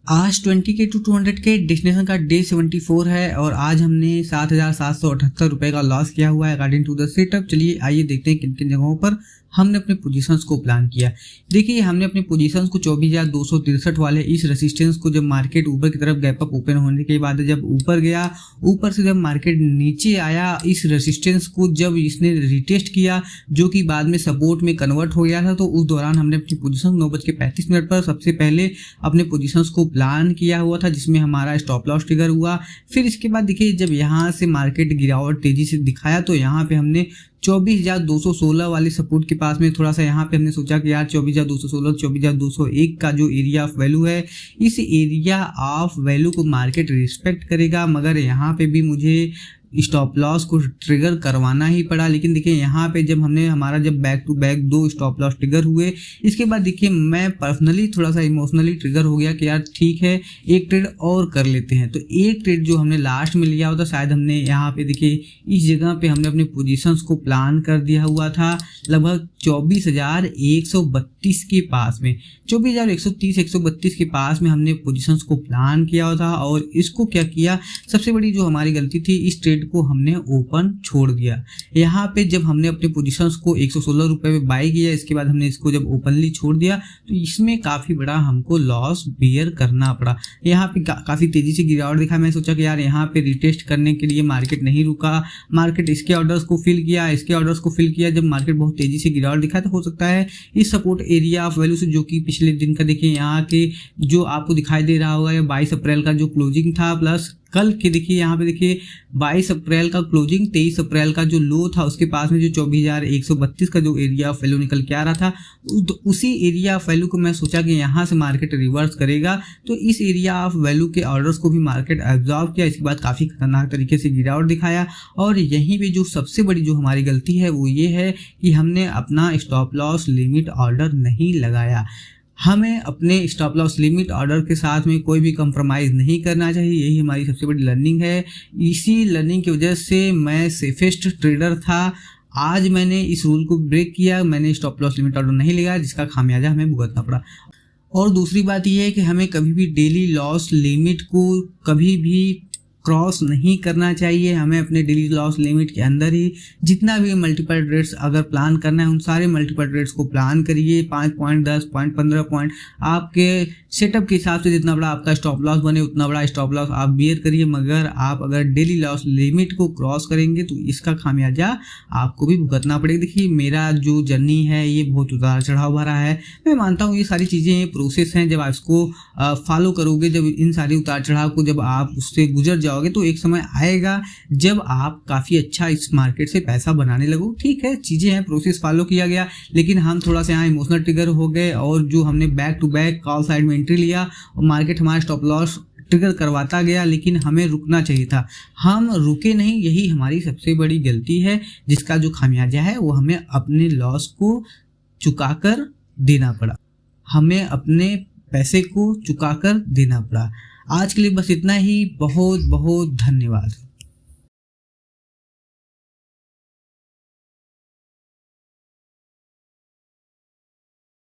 आज 20K to 200K destination का day 74 है और आज हमने 7,778 रुपए का लॉस किया हुआ है अकॉर्डिंग टू द सेटअप। चलिए आइए देखते हैं किन किन जगहों पर हमने अपने पोजीशंस को प्लान किया। देखिए हमने अपने पोजीशंस को 24,263 वाले इस रेसिस्टेंस को जब मार्केट ऊपर की तरफ गैप अप ओपन होने के बाद जब ऊपर गया, ऊपर से जब मार्केट नीचे आया, इस रेसिस्टेंस को जब इसने रिटेस्ट किया जो कि बाद में सपोर्ट में कन्वर्ट हो गया था, तो उस दौरान हमने अपनी पोजीशन 9:35 पर सबसे पहले अपने पोजीशंस को प्लान किया हुआ था, जिसमें हमारा स्टॉप लॉस ट्रिगर हुआ। फिर इसके बाद देखिए जब यहाँ से मार्केट गिरावट तेजी से दिखाया तो यहाँ पे हमने 24,216 वाले सपोर्ट के पास में थोड़ा सा यहाँ पे हमने सोचा कि यार 24,216 24,201 का जो एरिया ऑफ वैल्यू है, इस एरिया ऑफ वैल्यू को मार्केट रिस्पेक्ट करेगा, मगर यहाँ पे भी मुझे स्टॉप लॉस को ट्रिगर करवाना ही पड़ा। लेकिन देखिए यहाँ पे जब हमने हमारा जब back to back 2 stop loss trigger हुए, इसके बाद देखिए मैं पर्सनली थोड़ा सा इमोशनली ट्रिगर हो गया कि यार ठीक है एक ट्रेड और कर लेते हैं। तो एक ट्रेड जो हमने लास्ट में लिया होता, शायद हमने यहाँ पे देखिए इस जगह पे हमने अपने पोजीशंस को प्लान कर दिया हुआ था लगभग 24,132 के पास में, 24,130-132 के पास में हमने पोजीशंस को प्लान किया हुआ था। और इसको क्या किया, सबसे बड़ी जो हमारी गलती थी, इस ट्रेड को हमने ओपन छोड़ दिया। यहाँ पे जब हमने अपने पोजीशंस को 116 रुपए में बाई किया, इसके बाद हमने इसको जब ओपनली छोड़ दिया तो इसमें काफी बड़ा हमको लॉस बियर करना पड़ा। यहाँ पे काफी तेजी से गिरावट दिखा। मैं सोचा कि यार यहाँ पे रिटेस्ट करने के लिए मार्केट नहीं रुका, मार्केट इसके ऑर्डर्स को फिल किया, इसके ऑर्डर्स को फिल किया। जब मार्केट बहुत तेजी से गिरावट दिखा तो हो सकता है इस सपोर्ट एरिया ऑफ वैल्यू से, जो कि पिछले दिन का देखिए यहाँ के जो आपको दिखाई दे रहा होगा 22 अप्रैल का जो क्लोजिंग था, प्लस कल के देखिए यहाँ पे देखिए 22 अप्रैल का क्लोजिंग, 23 अप्रैल का जो लो था उसके पास में जो 24,132 का जो एरिया ऑफ वैल्यू निकल के आ रहा था, उसी एरिया ऑफ वैल्यू को मैं सोचा कि यहाँ से मार्केट रिवर्स करेगा। तो इस एरिया ऑफ वैल्यू के ऑर्डर्स को भी मार्केट एब्जॉर्ब किया। इसके बाद काफ़ी खतरनाक तरीके से गिरावट दिखाया। और यहीं पे जो सबसे बड़ी जो हमारी गलती है वो ये है कि हमने अपना स्टॉप लॉस लिमिट ऑर्डर नहीं लगाया। हमें अपने स्टॉप लॉस लिमिट ऑर्डर के साथ में कोई भी कंप्रोमाइज़ नहीं करना चाहिए। यही हमारी सबसे बड़ी लर्निंग है। इसी लर्निंग की वजह से मैं सेफेस्ट ट्रेडर था। आज मैंने इस रूल को ब्रेक किया, मैंने स्टॉप लॉस लिमिट ऑर्डर नहीं लगाया, जिसका खामियाजा हमें भुगतना पड़ा। और दूसरी बात यह है कि हमें कभी भी डेली लॉस लिमिट को कभी भी क्रॉस नहीं करना चाहिए। हमें अपने डेली लॉस लिमिट के अंदर ही जितना भी मल्टीपल ट्रेड्स अगर प्लान करना है, उन सारे मल्टीपल ट्रेड्स को प्लान करिए। 5 पॉइंट, 10 पॉइंट, 15 पॉइंट, आपके सेटअप के हिसाब से जितना बड़ा आपका स्टॉप लॉस बने उतना बड़ा स्टॉप लॉस आप बियर करिए। मगर आप अगर डेली लॉस लिमिट को क्रॉस करेंगे तो इसका खामियाजा आपको भी भुगतना पड़ेगा। देखिए मेरा जो जर्नी है ये बहुत उतार चढ़ाव भरा है। मैं मानता हूँ ये सारी चीज़ें प्रोसेस हैं। जब आप इसको फॉलो करोगे, जब इन सारी उतार चढ़ाव को जब आप उससे गुजर जाओगे तो एक समय आएगा जब आप काफ़ी अच्छा इस मार्केट से पैसा बनाने लगो। ठीक है, चीज़ें हैं, प्रोसेस फॉलो किया गया, लेकिन हम थोड़ा सा यहाँ इमोशनल ट्रिगर हो गए और जो हमने back to back call side में एंट्री लिया और मार्केट हमारा स्टॉप लॉस ट्रिगर करवाता गया, लेकिन हमें रुकना चाहिए था। हम रुके नहीं, यही हमारी सबसे बड़ी गलती है, जिसका जो खामियाजा है वो हमें अपने लॉस को चुकाकर देना पड़ा। हमें अपने पैसे को चुकाकर देना पड़ा। आज के लिए बस इतना ही। बहुत बहुत धन्यवाद।